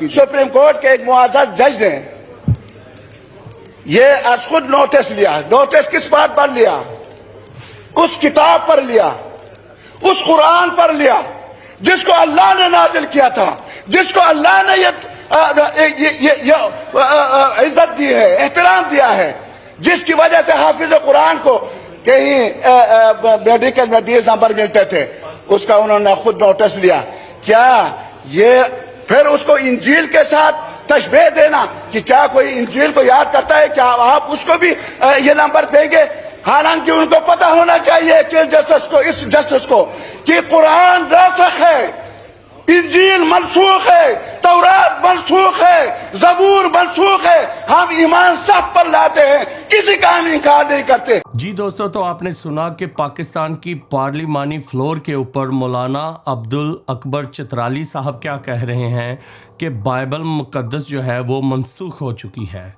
Supreme court کے ایک معزز جج نے یہ از خود نوٹس لیا. نوٹس کس بات پر لیا؟ اس کتاب پر لیا، اس قرآن پر لیا جس کو اللہ نے نازل کیا تھا، جس کو اللہ نے یہ عزت دی ہے، احترام دیا ہے، جس کی وجہ سے حافظ قرآن کو کہیں میڈیکل میں 20 نمبر ملتے تھے. اس کا انہوں نے خود نوٹس لیا. کیا یہ پھر اس کو انجیل کے ساتھ تشبیہ دینا کہ کیا کوئی انجیل کو یاد کرتا ہے، کیا آپ اس کو بھی یہ نمبر دیں گے؟ حالانکہ ان کو پتہ ہونا چاہیے چیف جسٹس کو، اس جسٹس کو، کہ قرآن ناسخ ہے، انجیل منسوخ ہے، تورات منسوخ ہے، زبور منسوخ ہے. ہم ایمان سب پر لاتے ہیں، کسی کا ہم انکار نہیں کرتے. جی دوستو، تو آپ نے سنا کہ پاکستان کی پارلیمانی فلور کے اوپر مولانا عبدالاکبر چترالی صاحب کیا کہہ رہے ہیں کہ بائبل مقدس جو ہے وہ منسوخ ہو چکی ہے.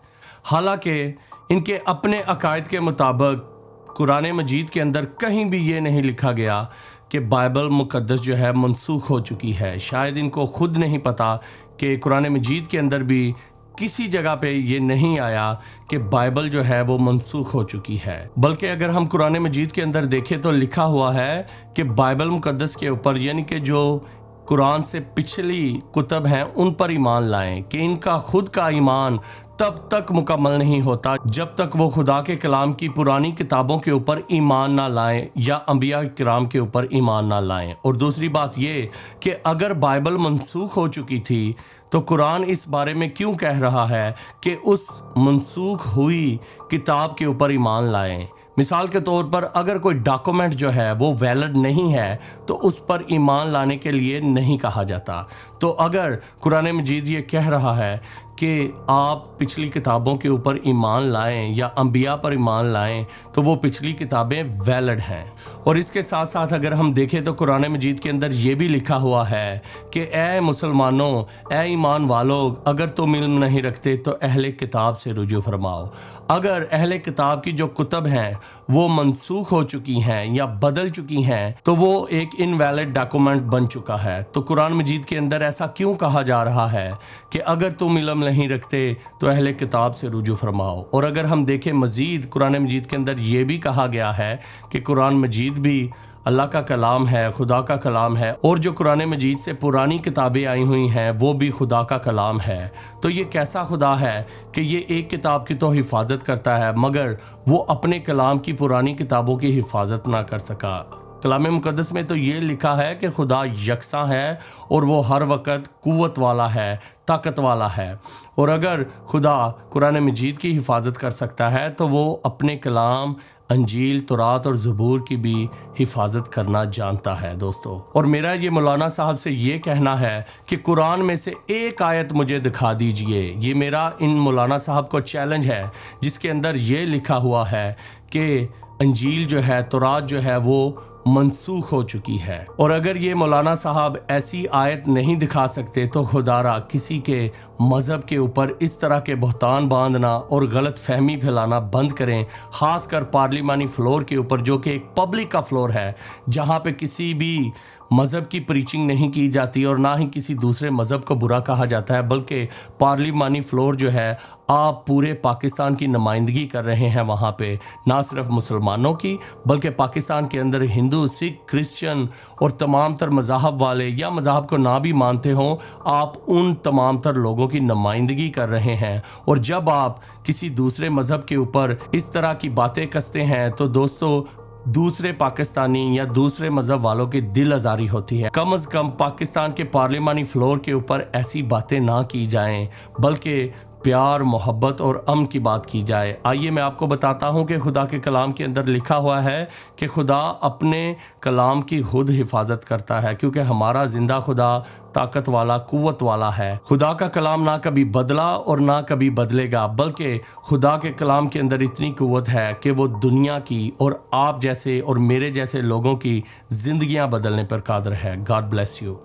حالانکہ ان کے اپنے عقائد کے مطابق قرآن مجید کے اندر کہیں بھی یہ نہیں لکھا گیا کہ بائبل مقدس جو ہے منسوخ ہو چکی ہے. شاید ان کو خود نہیں پتا کہ قرآن مجید کے اندر بھی کسی جگہ پہ یہ نہیں آیا کہ بائبل جو ہے وہ منسوخ ہو چکی ہے. بلکہ اگر ہم قرآن مجید کے اندر دیکھیں تو لکھا ہوا ہے کہ بائبل مقدس کے اوپر، یعنی کہ جو قرآن سے پچھلی کتب ہیں ان پر ایمان لائیں، کہ ان کا خود کا ایمان تب تک مکمل نہیں ہوتا جب تک وہ خدا کے کلام کی پرانی کتابوں کے اوپر ایمان نہ لائیں یا انبیاء کرام کے اوپر ایمان نہ لائیں. اور دوسری بات یہ کہ اگر بائبل منسوخ ہو چکی تھی تو قرآن اس بارے میں کیوں کہہ رہا ہے کہ اس منسوخ ہوئی کتاب کے اوپر ایمان لائیں؟ مثال کے طور پر اگر کوئی ڈاکومنٹ جو ہے وہ ویلڈ نہیں ہے تو اس پر ایمان لانے کے لیے نہیں کہا جاتا. تو اگر قرآن مجید یہ کہہ رہا ہے کہ آپ پچھلی کتابوں کے اوپر ایمان لائیں یا انبیاء پر ایمان لائیں تو وہ پچھلی کتابیں ویلڈ ہیں. اور اس کے ساتھ ساتھ اگر ہم دیکھیں تو قرآن مجید کے اندر یہ بھی لکھا ہوا ہے کہ اے مسلمانوں، اے ایمان والو، اگر تم علم نہیں رکھتے تو اہل کتاب سے رجوع فرماؤ. اگر اہل کتاب کی جو کتب ہیں وہ منسوخ ہو چکی ہیں یا بدل چکی ہیں تو وہ ایک انویلڈ ڈاکومنٹ بن چکا ہے. تو قرآن مجید کے اندر ایسا کیوں کہا جا رہا ہے کہ اگر تم علم نہیں رکھتے تو اہل کتاب سے رجوع فرماؤ؟ اور اگر ہم دیکھیں مزید قرآن مجید کے اندر یہ بھی کہا گیا ہے کہ قرآن مجید بھی اللہ کا کلام ہے، خدا کا کلام ہے، اور جو قرآن مجید سے پرانی کتابیں آئی ہوئی ہیں وہ بھی خدا کا کلام ہے. تو یہ کیسا خدا ہے کہ یہ ایک کتاب کی تو حفاظت کرتا ہے مگر وہ اپنے کلام کی پرانی کتابوں کی حفاظت نہ کر سکا؟ کلام مقدس میں تو یہ لکھا ہے کہ خدا یکساں ہے اور وہ ہر وقت قوت والا ہے، طاقت والا ہے. اور اگر خدا قرآن مجید کی حفاظت کر سکتا ہے تو وہ اپنے کلام انجیل، تورات اور زبور کی بھی حفاظت کرنا جانتا ہے دوستو. اور میرا یہ مولانا صاحب سے یہ کہنا ہے کہ قرآن میں سے ایک آیت مجھے دکھا دیجئے. یہ میرا ان مولانا صاحب کو چیلنج ہے جس کے اندر یہ لکھا ہوا ہے کہ انجیل جو ہے، تورات جو ہے وہ منسوخ ہو چکی ہے. اور اگر یہ مولانا صاحب ایسی آیت نہیں دکھا سکتے تو خدا را کسی کے مذہب کے اوپر اس طرح کے بہتان باندھنا اور غلط فہمی پھیلانا بند کریں، خاص کر پارلیمانی فلور کے اوپر جو کہ ایک پبلک کا فلور ہے جہاں پہ کسی بھی مذہب کی پریچنگ نہیں کی جاتی اور نہ ہی کسی دوسرے مذہب کو برا کہا جاتا ہے. بلکہ پارلیمانی فلور جو ہے آپ پورے پاکستان کی نمائندگی کر رہے ہیں وہاں پہ، نہ صرف مسلمانوں کی بلکہ پاکستان کے اندر ہندو، سکھ، کرسچن اور تمام تر مذاہب والے یا مذاہب کو نہ بھی مانتے ہوں، آپ ان تمام تر لوگوں کی نمائندگی کر رہے ہیں. اور جب آپ کسی دوسرے مذہب کے اوپر اس طرح کی باتیں کستے ہیں تو دوستو دوسرے پاکستانی یا دوسرے مذہب والوں کی دل آزاری ہوتی ہے. کم از کم پاکستان کے پارلیمانی فلور کے اوپر ایسی باتیں نہ کی جائیں بلکہ پیار، محبت اور امن کی بات کی جائے. آئیے میں آپ کو بتاتا ہوں کہ خدا کے کلام کے اندر لکھا ہوا ہے کہ خدا اپنے کلام کی خود حفاظت کرتا ہے کیونکہ ہمارا زندہ خدا طاقت والا، قوت والا ہے. خدا کا کلام نہ کبھی بدلا اور نہ کبھی بدلے گا، بلکہ خدا کے کلام کے اندر اتنی قوت ہے کہ وہ دنیا کی اور آپ جیسے اور میرے جیسے لوگوں کی زندگیاں بدلنے پر قادر ہے. God bless you.